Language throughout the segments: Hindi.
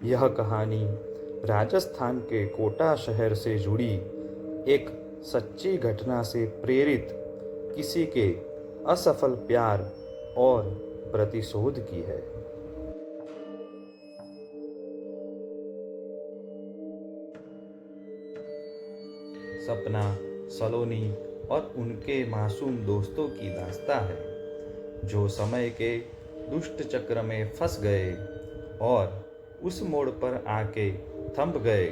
यह कहानी राजस्थान के कोटा शहर से जुड़ी एक सच्ची घटना से प्रेरित किसी के असफल प्यार और प्रतिशोध की है। सपना सलोनी और उनके मासूम दोस्तों की दास्तां है, जो समय के दुष्ट चक्र में फंस गए और उस मोड़ पर आके थम गए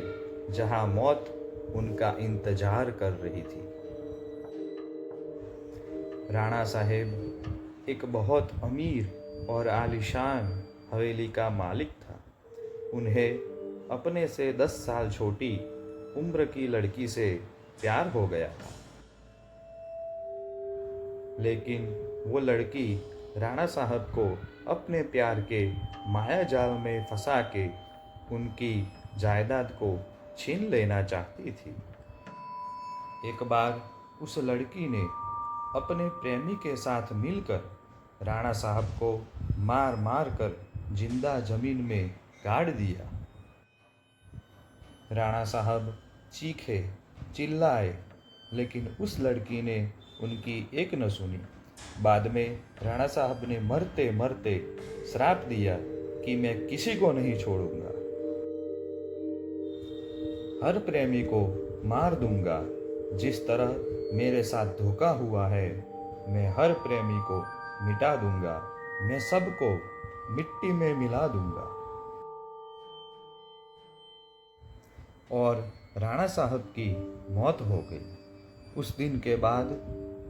जहां मौत उनका इंतजार कर रही थी। राणा साहेब एक बहुत अमीर और आलीशान हवेली का मालिक था। उन्हें अपने से 10 साल छोटी उम्र की लड़की से प्यार हो गया था, लेकिन वो लड़की राणा साहब को अपने प्यार के माया जाल में फंसा के उनकी जायदाद को छीन लेना चाहती थी। एक बार उस लड़की ने अपने प्रेमी के साथ मिलकर राणा साहब को मार मार कर जिंदा जमीन में गाड़ दिया। राणा साहब चीखे, चिल्लाए, लेकिन उस लड़की ने उनकी एक न सुनी। बाद में राणा साहब ने मरते मरते श्राप दिया कि मैं किसी को नहीं छोड़ूंगा, हर प्रेमी को मार दूंगा। जिस तरह मेरे साथ धोखा हुआ है, मैं हर प्रेमी को मिटा दूंगा, मैं सबको मिट्टी में मिला दूंगा। और राणा साहब की मौत हो गई। उस दिन के बाद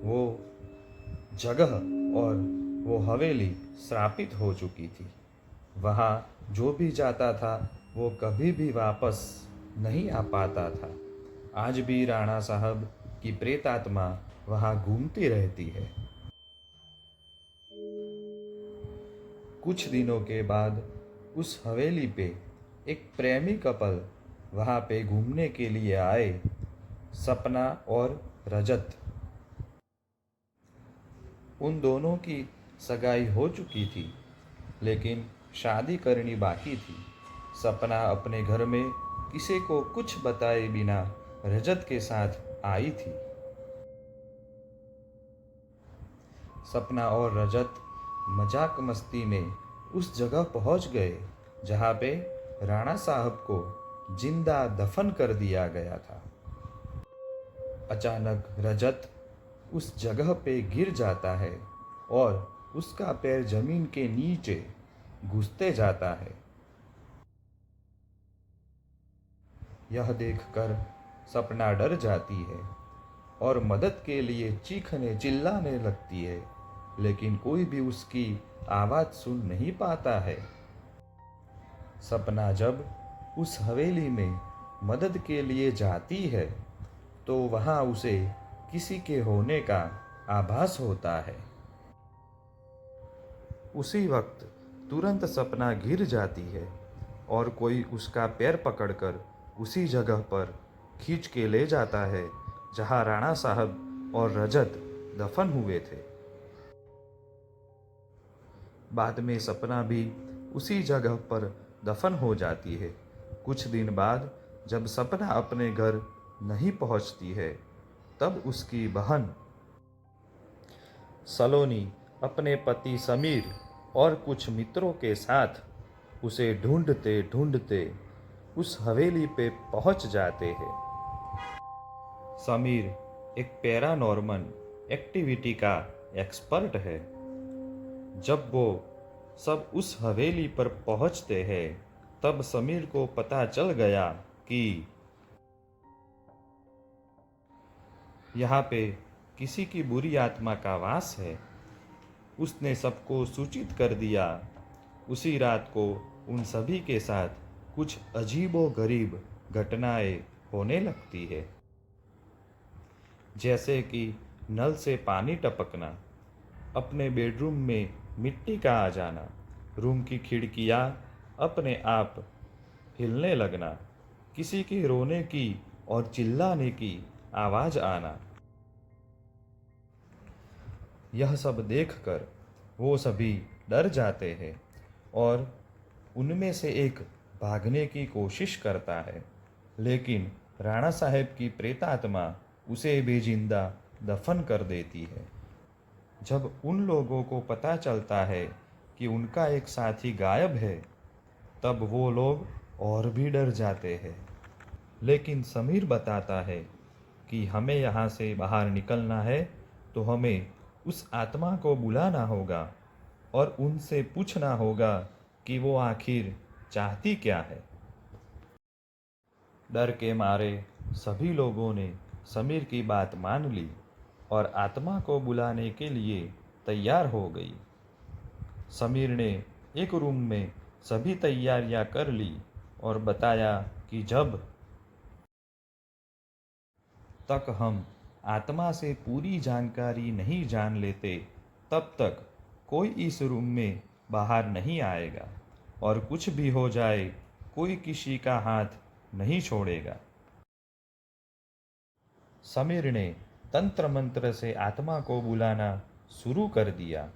वो जगह और वो हवेली श्रापित हो चुकी थी। वहाँ जो भी जाता था वो कभी भी वापस नहीं आ पाता था। आज भी राणा साहब की प्रेतात्मा वहाँ घूमती रहती है। कुछ दिनों के बाद उस हवेली पे एक प्रेमी कपल वहाँ पे घूमने के लिए आए, सपना और रजत। उन दोनों की सगाई हो चुकी थी, लेकिन शादी करनी बाकी थी। सपना अपने घर में किसी को कुछ बताए बिना रजत के साथ आई थी। सपना और रजत मजाक मस्ती में उस जगह पहुंच गए जहां पे राणा साहब को जिंदा दफन कर दिया गया था। अचानक रजत उस जगह पे गिर जाता है और उसका पैर जमीन के नीचे घुसते जाता है। यह देखकर सपना डर जाती है और मदद के लिए चीखने चिल्लाने लगती है, लेकिन कोई भी उसकी आवाज़ सुन नहीं पाता है। सपना जब उस हवेली में मदद के लिए जाती है तो वहाँ उसे किसी के होने का आभास होता है। उसी वक्त तुरंत सपना गिर जाती है और कोई उसका पैर पकड़कर उसी जगह पर खींच के ले जाता है जहाँ राणा साहब और रजत दफन हुए थे। बाद में सपना भी उसी जगह पर दफन हो जाती है। कुछ दिन बाद जब सपना अपने घर नहीं पहुंचती है, तब उसकी बहन सलोनी अपने पति समीर और कुछ मित्रों के साथ उसे ढूंढते ढूंढते उस हवेली पे पहुंच जाते हैं। समीर एक पैरानॉर्मल एक्टिविटी का एक्सपर्ट है। जब वो सब उस हवेली पर पहुंचते हैं, तब समीर को पता चल गया कि यहाँ पे किसी की बुरी आत्मा का वास है। उसने सबको सूचित कर दिया। उसी रात को उन सभी के साथ कुछ अजीबोगरीब घटनाएं होने लगती है, जैसे कि नल से पानी टपकना, अपने बेडरूम में मिट्टी का आ जाना, रूम की खिड़कियाँ अपने आप हिलने लगना, किसी के रोने की और चिल्लाने की आवाज़ आना। यह सब देखकर वो सभी डर जाते हैं और उनमें से एक भागने की कोशिश करता है, लेकिन राणा साहब की प्रेतात्मा उसे बेजिंदा दफन कर देती है। जब उन लोगों को पता चलता है कि उनका एक साथी गायब है, तब वो लोग और भी डर जाते हैं। लेकिन समीर बताता है कि हमें यहाँ से बाहर निकलना है तो हमें उस आत्मा को बुलाना होगा और उनसे पूछना होगा कि वो आखिर चाहती क्या है। डर के मारे सभी लोगों ने समीर की बात मान ली और आत्मा को बुलाने के लिए तैयार हो गई। समीर ने एक रूम में सभी तैयारियां कर ली और बताया कि जब तक हम आत्मा से पूरी जानकारी नहीं जान लेते, तब तक कोई इस रूम में बाहर नहीं आएगा और कुछ भी हो जाए, कोई किसी का हाथ नहीं छोड़ेगा। समीर ने तंत्र मंत्र से आत्मा को बुलाना शुरू कर दिया।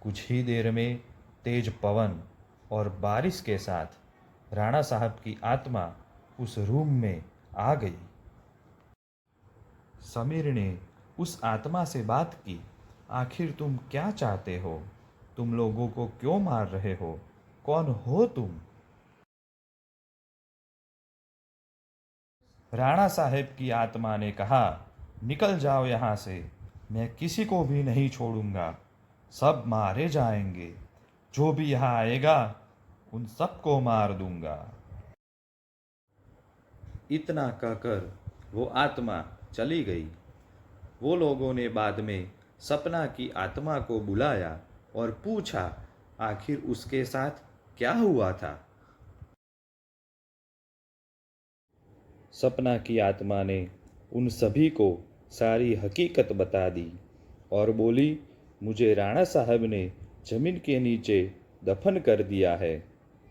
कुछ ही देर में तेज पवन और बारिश के साथ राणा साहब की आत्मा उस रूम में आ गई। समीर ने उस आत्मा से बात की, आखिर तुम क्या चाहते हो? तुम लोगों को क्यों मार रहे हो? कौन हो तुम? राणा साहब की आत्मा ने कहा, निकल जाओ यहाँ से, मैं किसी को भी नहीं छोड़ूंगा, सब मारे जाएंगे, जो भी यहाँ आएगा उन सबको मार दूंगा। इतना कहकर वो आत्मा चली गई। वो लोगों ने बाद में सपना की आत्मा को बुलाया और पूछा आखिर उसके साथ क्या हुआ था। सपना की आत्मा ने उन सभी को सारी हकीकत बता दी और बोली, मुझे राणा साहब ने जमीन के नीचे दफन कर दिया है,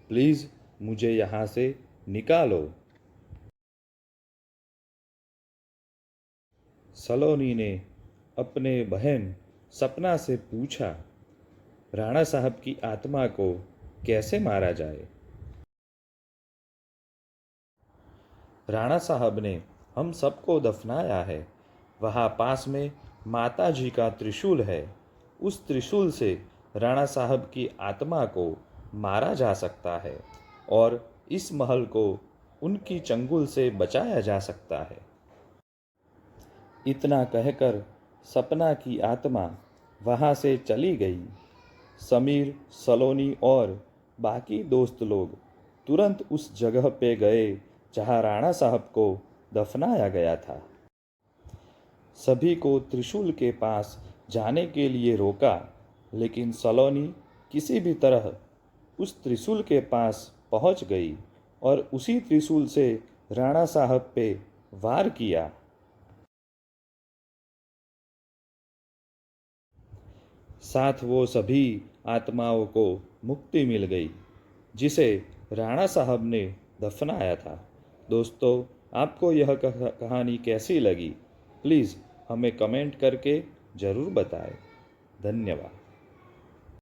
प्लीज़ मुझे यहाँ से निकालो। सलोनी ने अपने बहन सपना से पूछा, राणा साहब की आत्मा को कैसे मारा जाए? राणा साहब ने हम सबको दफनाया है। वहाँ पास में माता जी का त्रिशूल है। उस त्रिशूल से राणा साहब की आत्मा को मारा जा सकता है और इस महल को उनकी चंगुल से बचाया जा सकता है। इतना कहकर सपना की आत्मा वहाँ से चली गई। समीर, सलोनी और बाकी दोस्त लोग तुरंत उस जगह पे गए जहाँ राणा साहब को दफनाया गया था। सभी को त्रिशूल के पास जाने के लिए रोका, लेकिन सलोनी किसी भी तरह उस त्रिशूल के पास पहुंच गई और उसी त्रिशूल से राणा साहब पे वार किया। साथ वो सभी आत्माओं को मुक्ति मिल गई जिसे राणा साहब ने दफनाया था। दोस्तों, आपको यह कहानी कैसी लगी? प्लीज़ हमें कमेंट करके ज़रूर बताएं। धन्यवाद।